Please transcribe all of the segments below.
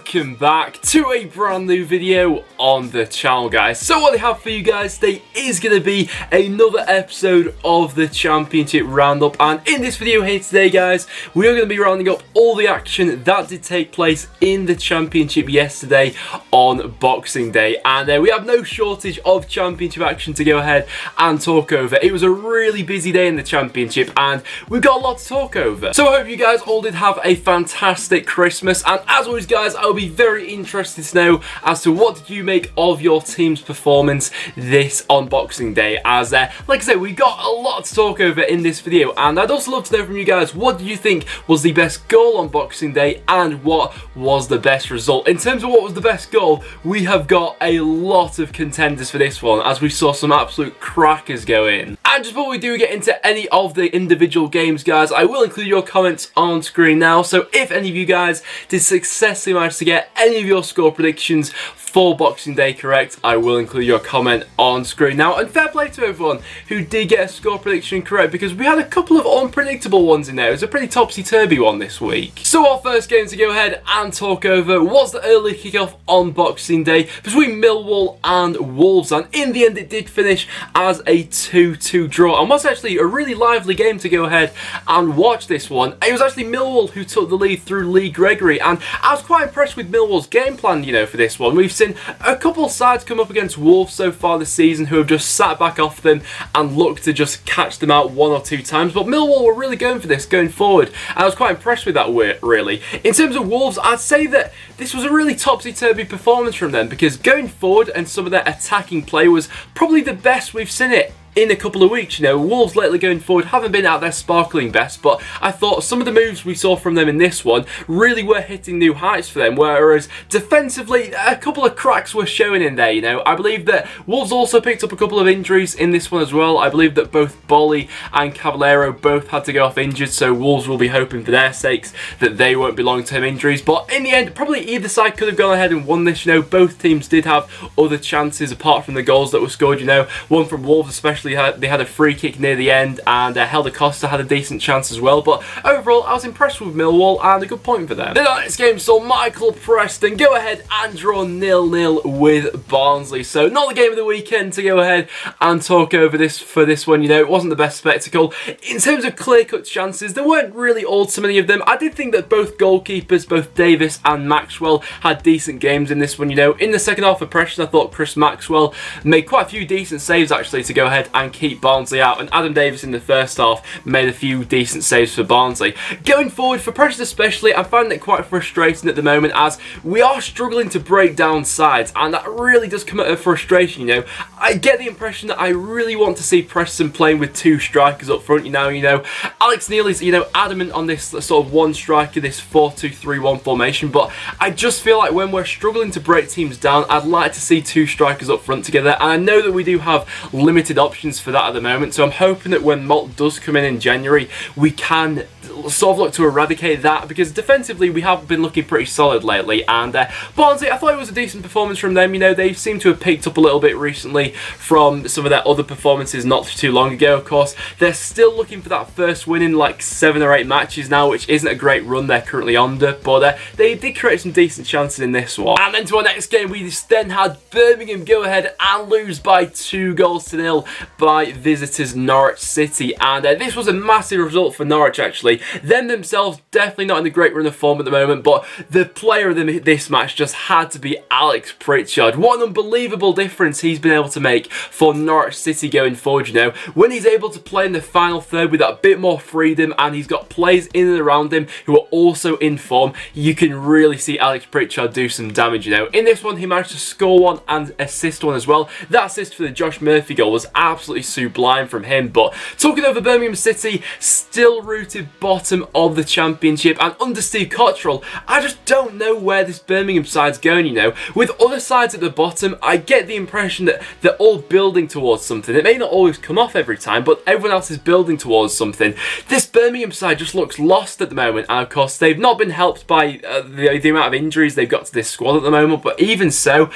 welcome back to a brand new video on the channel, guys. So what I have for you guys today is going to be another episode of the Championship Roundup, and in this video here today, guys, we are going to be rounding up all the action that did take place in the Championship yesterday on Boxing Day, and we have no shortage of Championship action to go ahead and talk over. It was a really busy day in the Championship, and we've got a lot to talk over. So I hope you guys all did have a fantastic Christmas, and as always, guys, I'll be very interested to know as to what did you make of your team's performance this on Boxing Day, as like I said, we got a lot to talk over in this video, and I'd also love to know from you guys, what do you think was the best goal on Boxing Day and what was the best result? In terms of what was the best goal, we have got a lot of contenders for this one, as we saw some absolute crackers go in. And just before we do get into any of the individual games, guys, I will include your comments on screen now, so if any of you guys did successfully manage to get any of your score predictions for Boxing Day correct, I will include your comment on screen now. And fair play to everyone who did get a score prediction correct, because we had a couple of unpredictable ones in there. It was a pretty topsy-turvy one this week. So our first game to go ahead and talk over was the early kickoff on Boxing Day between Millwall and Wolves, and in the end it did finish as a 2-2 draw, and was actually a really lively game to go ahead and watch this one. It was actually Millwall who took the lead through Lee Gregory, and I was quite impressed with Millwall's game plan, you know, for this one. We've seen a couple of sides come up against Wolves so far this season who have just sat back off them and looked to just catch them out one or two times, but Millwall were really going for this going forward, and I was quite impressed with that, really. In terms of Wolves, I'd say that this was a really topsy-turvy performance from them, because going forward and some of their attacking play was probably the best we've seen it in a couple of weeks. You know, Wolves lately going forward haven't been at their sparkling best, but I thought some of the moves we saw from them in this one really were hitting new heights for them, whereas defensively a couple of cracks were showing in there. You know, I believe that Wolves also picked up a couple of injuries in this one as well. I believe that both Bolly and Caballero both had to go off injured, so Wolves will be hoping for their sakes that they won't be long-term injuries, but in the end probably either side could have gone ahead and won this. You know, both teams did have other chances apart from the goals that were scored. You know, one from Wolves especially, they had a free kick near the end, and Helder Costa had a decent chance as well, but overall I was impressed with Millwall, and a good point for them. Then our next game saw Michael Preston go ahead and draw 0-0 with Barnsley, so not the game of the weekend to go ahead and talk over this for this one. You know, it wasn't the best spectacle. In terms of clear-cut chances, there weren't really all too many of them. I did think that both goalkeepers, both Davis and Maxwell, had decent games in this one. You know, in the second half of Preston, I thought Chris Maxwell made quite a few decent saves actually to go ahead and keep Barnsley out, and Adam Davis in the first half made a few decent saves for Barnsley. Going forward for Preston especially, I find it quite frustrating at the moment, as we are struggling to break down sides, and that really does come at a frustration. You know, I get the impression that I really want to see Preston playing with two strikers up front. You know, Alex Neil is, you know, adamant on this sort of one striker, this 4-2-3-1 formation, but I just feel like when we're struggling to break teams down, I'd like to see two strikers up front together, and I know that we do have limited options for that at the moment, so I'm hoping that when Malt does come in January, we can sort of look to eradicate that, because defensively we have been looking pretty solid lately. And Barnsley, I thought it was a decent performance from them. You know, they seem to have picked up a little bit recently from some of their other performances not too long ago. Of course, they're still looking for that first win in like 7 or 8 matches now, which isn't a great run they're currently under, but they did create some decent chances in this one. And then to our next game, we then had Birmingham go ahead and lose by 2-0 by visitors Norwich City, and this was a massive result for Norwich actually. Them themselves definitely not in a great run of form at the moment, but the player of this match just had to be Alex Pritchard. What an unbelievable difference he's been able to make for Norwich City going forward. You know, when he's able to play in the final third with that bit more freedom, and he's got players in and around him who are also in form, you can really see Alex Pritchard do some damage. You know, in this one he managed to score one and assist one as well. That assist for the Josh Murphy goal was absolutely sublime from him. But talking over Birmingham City, still rooted bottom of the Championship, and under Steve Cottrell, I just don't know where this Birmingham side's going. You know, with other sides at the bottom, I get the impression that they're all building towards something. It may not always come off every time, but everyone else is building towards something. This Birmingham side just looks lost at the moment, and of course they've not been helped by the amount of injuries they've got to this squad at the moment, but even so,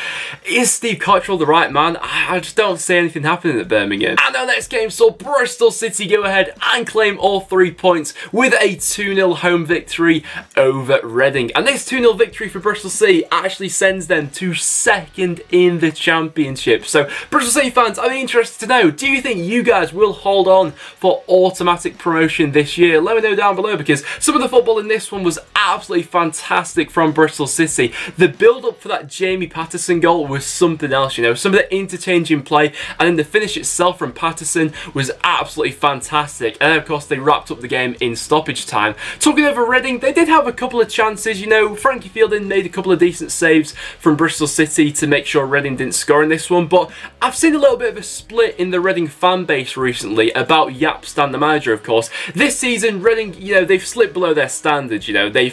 is Steve Cottrell the right man? I just don't see anything happening at Birmingham. Birmingham. And our next game saw Bristol City go ahead and claim all 3 points with a 2-0 home victory over Reading. And this 2-0 victory for Bristol City actually sends them to second in the Championship. So Bristol City fans, I'm interested to know, do you think you guys will hold on for automatic promotion this year? Let me know down below, because some of the football in this one was absolutely fantastic from Bristol City. The build-up for that Jamie Patterson goal was something else, you know. Some of the interchanging play and then the finish itself from Patterson was absolutely fantastic. And then, of course, they wrapped up the game in stoppage time. Talking over Reading, they did have a couple of chances, you know. Frankie Fielding made a couple of decent saves from Bristol City to make sure Reading didn't score in this one, but I've seen a little bit of a split in the Reading fan base recently about Jaap Stam, the manager, of course. This season, Reading, you know, they've slipped below their standards, you know. They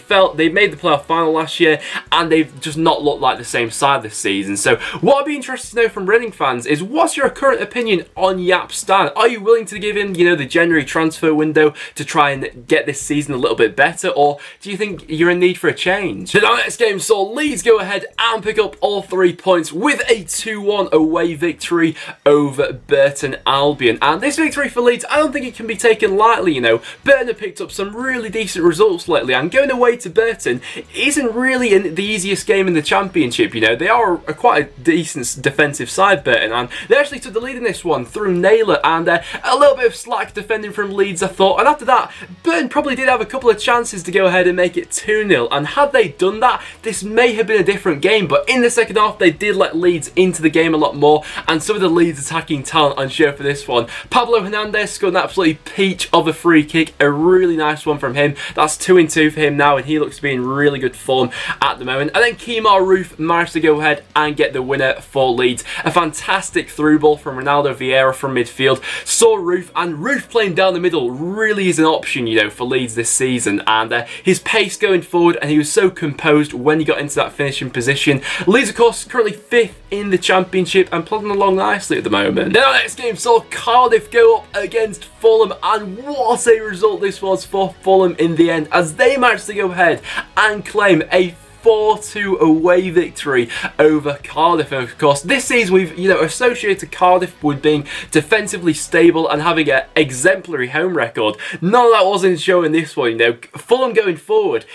made the playoff final last year and they've just not looked like the same side this season. So what I'd be interested to know from Reading fans is, what's your current opinion on Jaap Stam? Are you willing to give him, you know, the January transfer window to try and get this season a little bit better, or do you think you're in need for a change? Then our next game saw Leeds go ahead and pick up all 3 points with a 2-1 away victory over Burton Albion. And this victory for Leeds, I don't think it can be taken lightly, you know. Burton have picked up some really decent results lately, and going away to Burton isn't really the easiest game in the Championship, you know. They are quite a decent defensive side, Burton, and they actually took the lead in this one through Naylor, and a little bit of slack defending from Leeds, I thought. And after that, Burton probably did have a couple of chances to go ahead and make it 2-0, and had they done that, this may have been a different game. But in the second half, they did let Leeds into the game a lot more, and some of the Leeds attacking talent on show for this one. Pablo Hernandez scored an absolutely peach of a free kick, a really nice one from him. That's 2-2 for him now, and he looks to be in really good form at the moment. And then Kemar Roofe managed to go ahead and get the winner for Leeds. A fantastic through ball from Ronaldo Vieira from midfield. Saw Roofe, and Roofe playing down the middle really is an option, you know, for Leeds this season. And his pace going forward, and he was so composed when he got into that finishing position. Leeds, of course, currently 5th in the Championship and plodding along nicely at the moment. Then our next game saw Cardiff go up against Fulham, and what a result this was for Fulham in the end, as they managed to go ahead and claim a 4-2 away victory over Cardiff. And of course, this season we've, you know, associated Cardiff with being defensively stable and having an exemplary home record. None of that wasn't showing this one, you know. Fulham going forward,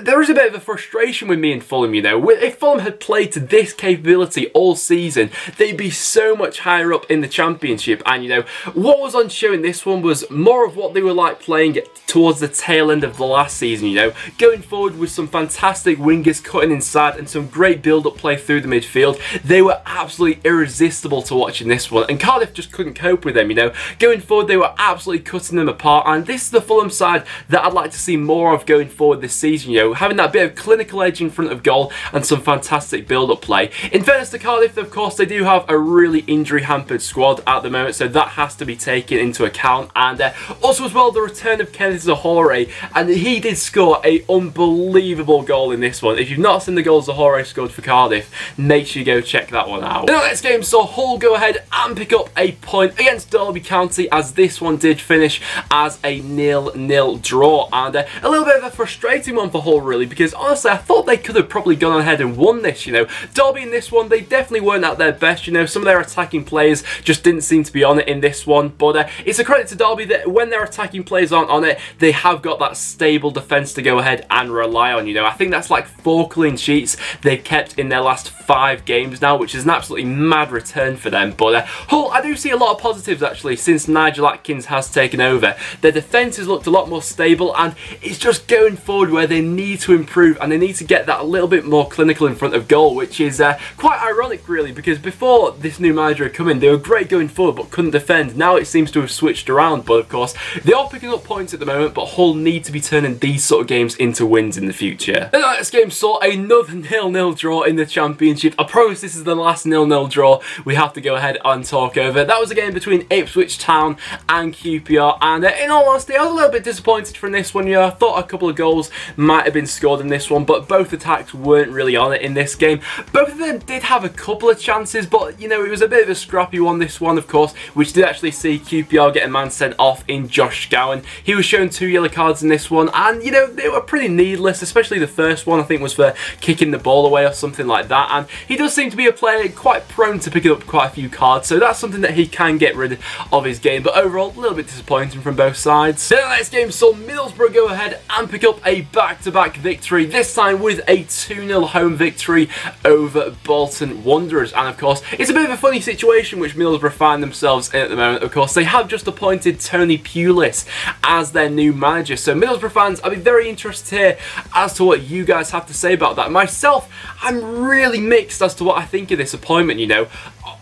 there is a bit of a frustration with me in Fulham, you know. If Fulham had played to this capability all season, they'd be so much higher up in the Championship. And, you know, what was on show in this one was more of what they were like playing towards the tail end of the last season, you know. Going forward with some fantastic wingers cutting inside and some great build-up play through the midfield. They were absolutely irresistible to watch in this one, and Cardiff just couldn't cope with them, you know. Going forward, they were absolutely cutting them apart, and this is the Fulham side that I'd like to see more of going forward this season, you know, having that bit of clinical edge in front of goal and some fantastic build-up play. In fairness to Cardiff, of course, they do have a really injury-hampered squad at the moment, so that has to be taken into account. And also as well, the return of Kenneth Zohore, and he did score an unbelievable goal in this one. If you've not seen the goal Zohore scored for Cardiff, make sure you go check that one out. Then our next game saw Hull go ahead and pick up a point against Derby County, as this one did finish as a 0-0 draw, and a little bit of a frustrating one for Hull, really, because honestly I thought they could have probably gone ahead and won this, you know. Derby in this one, they definitely weren't at their best, you know. Some of their attacking players just didn't seem to be on it in this one, but it's a credit to Derby that when their attacking players aren't on it, they have got that stable defence to go ahead and rely on, you know. I think that's like 4 clean sheets they've kept in their last 5 games now, which is an absolutely mad return for them. But Hull, I do see a lot of positives actually since Nigel Atkins has taken over. Their defence has looked a lot more stable, and it's just going forward where they need to improve, and they need to get that a little bit more clinical in front of goal, which is quite ironic really, because before this new manager had come in, they were great going forward but couldn't defend. Now it seems to have switched around, but of course they are picking up points at the moment, but Hull need to be turning these sort of games into wins in the future. The next game saw another 0-0 draw in the Championship. I promise this is the last 0-0 draw we have to go ahead and talk over. That was a game between Ipswich Town and QPR, and in all honesty I was a little bit disappointed from this one. I thought a couple of goals might have been scored in this one, but both attacks weren't really on it in this game. Both of them did have a couple of chances, but you know, it was a bit of a scrappy one, this one, of course, which did actually see QPR get a man sent off in Josh Scowen. He was shown 2 yellow cards in this one, and you know, they were pretty needless, especially the first one. I think was for kicking the ball away or something like that, and he does seem to be a player quite prone to picking up quite a few cards, so that's something that he can get rid of his game, but overall a little bit disappointing from both sides. Then the next game saw Middlesbrough go ahead and pick up a back-to-back victory, this time with a 2-0 home victory over Bolton Wanderers, and of course it's a bit of a funny situation which Middlesbrough find themselves in at the moment. Of course they have just appointed Tony Pulis as their new manager, so Middlesbrough fans, I'll be very interested to hear as to what you guys have to say about that. Myself, I'm really mixed as to what I think of this appointment, you know.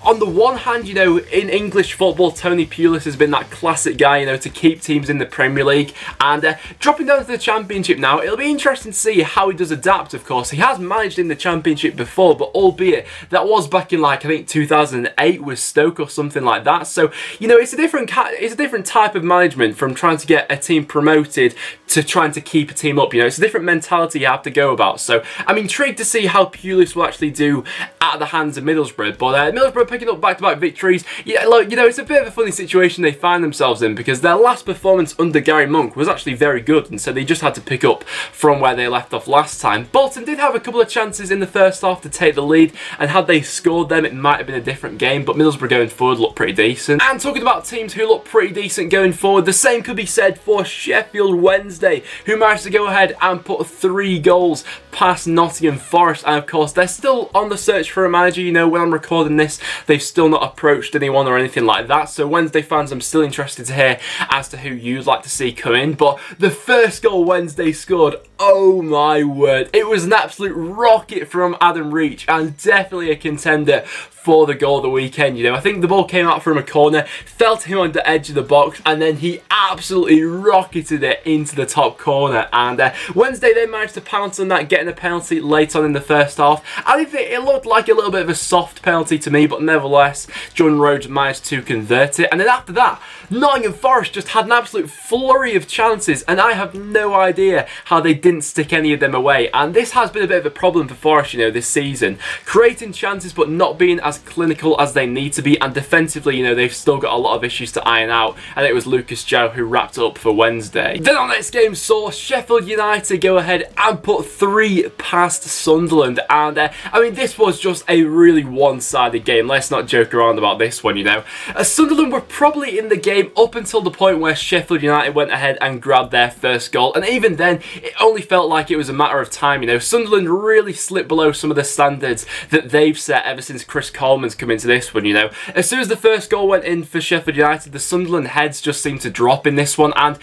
On the one hand, you know, in English football, Tony Pulis has been that classic guy, you know, to keep teams in the Premier League, and dropping down to the Championship now, it'll be interesting to see how he does adapt, of course. He has managed in the Championship before, but albeit that was back in, like, I think 2008 with Stoke or something like that, so, you know, it's a different type of management from trying to get a team promoted to trying to keep a team up, you know. It's a different mentality you have to go about, so I'm intrigued to see how Pulis will actually do at the hands of Middlesbrough, but Middlesbrough picking up back-to-back victories. Yeah, look, you know, it's a bit of a funny situation they find themselves in because their last performance under Gary Monk was actually very good, and so they just had to pick up from where they left off last time. Bolton did have a couple of chances in the first half to take the lead, and had they scored them, it might have been a different game, but Middlesbrough going forward looked pretty decent. And talking about teams who look pretty decent going forward, the same could be said for Sheffield Wednesday, who managed to go ahead and put 3 goals past Nottingham Forest, and of course they're still on the search for a manager. You know, when I'm recording this, they've still not approached anyone or anything like that, so Wednesday fans, I'm still interested to hear as to who you'd like to see come in. But the first goal Wednesday scored, oh my word, it was an absolute rocket from Adam Reach, and definitely a contender for the goal of the weekend. You know, I think the ball came out from a corner, fell to him on the edge of the box, and then he absolutely rocketed it into the top corner, and Wednesday they managed to pounce on that, getting a penalty late on in the first half. I think it looked like a little bit of a soft penalty to me, but nevertheless John Rhodes managed to convert it, and then after that Nottingham Forest just had an absolute flurry of chances, and I have no idea how they didn't stick any of them away, and this has been a bit of a problem for Forest, you know, this season, creating chances but not being as clinical as they need to be, and defensively, you know, they've still got a lot of issues to iron out, and it was Lucas Joe who wrapped up for Wednesday. Then our next game saw Sheffield United go ahead and put 3 past Sunderland, and I mean, this was just a really one-sided game. Let's not joke around about this one, you know. Sunderland were probably in the game up until the point where Sheffield United went ahead and grabbed their first goal, and even then it only felt like it was a matter of time, you know. Sunderland really slipped below some of the standards that they've set ever since Chris Coleman's come into this one, you know. As soon as the first goal went in for Sheffield United, the Sunderland heads just seemed to drop in this one, and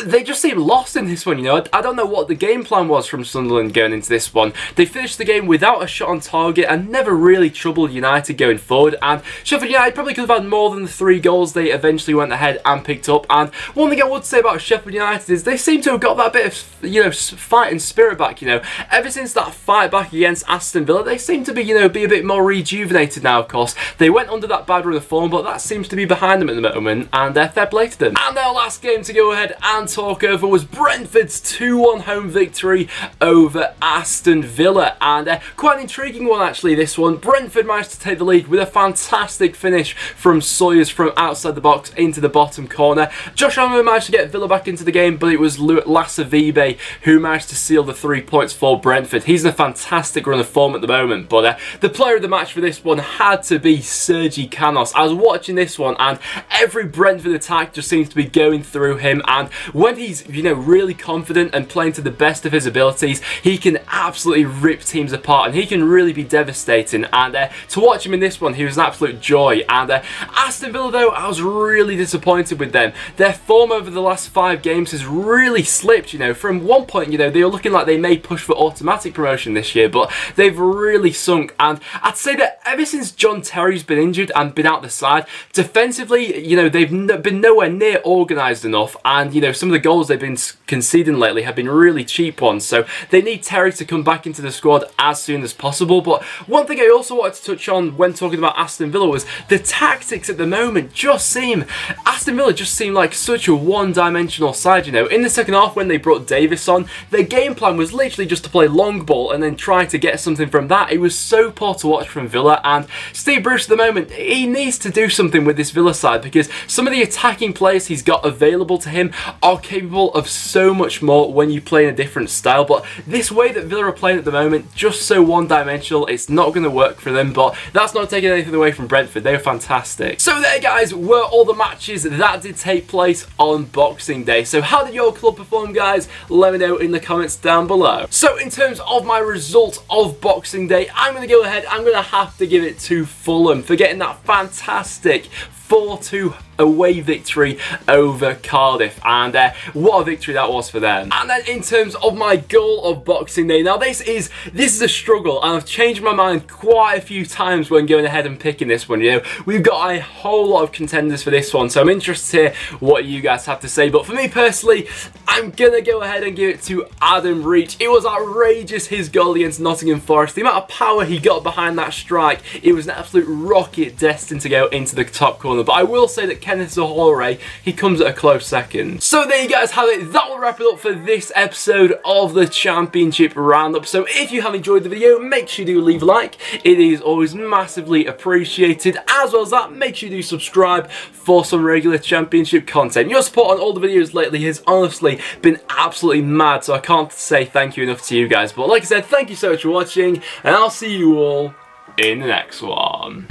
they just seemed lost in this one, you know. I don't know what the game plan was from Sunderland going into this one. They finished the game without a shot on target and never really troubled United going forward, and Sheffield United probably could have had more than the 3 goals they eventually went ahead and picked up. And one thing I would say about Sheffield United is they seem to have got that bit of, you know, fighting spirit back, you know. Ever since that fight back against Aston Villa, they seem to be, you know, be a bit more rejuvenated now, of course. They went under that bad run of form, but that seems to be behind them at the moment, and fair play to them. And their last game to go ahead and talk over was Brentford's 2-1 home victory over Aston Villa, and quite an intriguing one actually, this one. Brentford managed to take the lead with a fantastic finish from Sawyers from outside the box into the bottom corner. Josh Allen managed to get Villa back into the game, but it was Lasse Vibe who managed to seal the 3 points for Brentford. He's in a fantastic run of form at the moment, but the player of the match for this one had to be Sergi Canos. I was watching this one, and every Brentford attack just seems to be going through him, and when he's, you know, really confident and playing to the best of his abilities, he can absolutely rip teams apart, and he can really be devastating. And to watch him in this one, he was an absolute joy. And Aston Villa, though, I was really disappointed with them. Their form over the last 5 games has really slipped, you know. From one point, you know, they were looking like they may push for automatic promotion this year, but they've really sunk. And I'd say that ever since John Terry's been injured and been out the side, defensively, you know, they've been nowhere near organised enough, and, you know, some of the goals they've been conceding lately have been really cheap ones, so they need Terry to come back into the squad as soon as possible. But one thing I also wanted to touch on when talking about Aston Villa was the tactics at the moment Aston Villa just seem like such a one-dimensional side, you know. In the second half when they brought Davis on, their game plan was literally just to play long ball and then try to get something from that. It was so poor to watch from Villa, that. And Steve Bruce at the moment, he needs to do something with this Villa side, because some of the attacking players he's got available to him are capable of so much more when you play in a different style. But this way that Villa are playing at the moment, just so one-dimensional, it's not going to work for them. But that's not taking anything away from Brentford. They were fantastic. So there, guys, were all the matches that did take place on Boxing Day. So how did your club perform, guys? Let me know in the comments down below. So in terms of my result of Boxing Day, I'm going to go ahead, I'm going to have to give it to Fulham for getting that fantastic 4-2 away victory over Cardiff, and what a victory that was for them. And then in terms of my goal of Boxing Day, now this is a struggle, and I've changed my mind quite a few times when going ahead and picking this one. You know, we've got a whole lot of contenders for this one, so I'm interested to hear what you guys have to say. But for me personally, I'm gonna go ahead and give it to Adam Reach. It was outrageous, his goal against Nottingham Forest. The amount of power he got behind that strike, it was an absolute rocket destined to go into the top corner. But I will say that Kenneth Zohore, he comes at a close second. So there you guys have it. That will wrap it up for this episode of the Championship Roundup. So if you have enjoyed the video, make sure you do leave a like. It is always massively appreciated. As well as that, make sure you do subscribe for some regular Championship content. Your support on all the videos lately has honestly been absolutely mad, so I can't say thank you enough to you guys. But like I said, thank you so much for watching, and I'll see you all in the next one.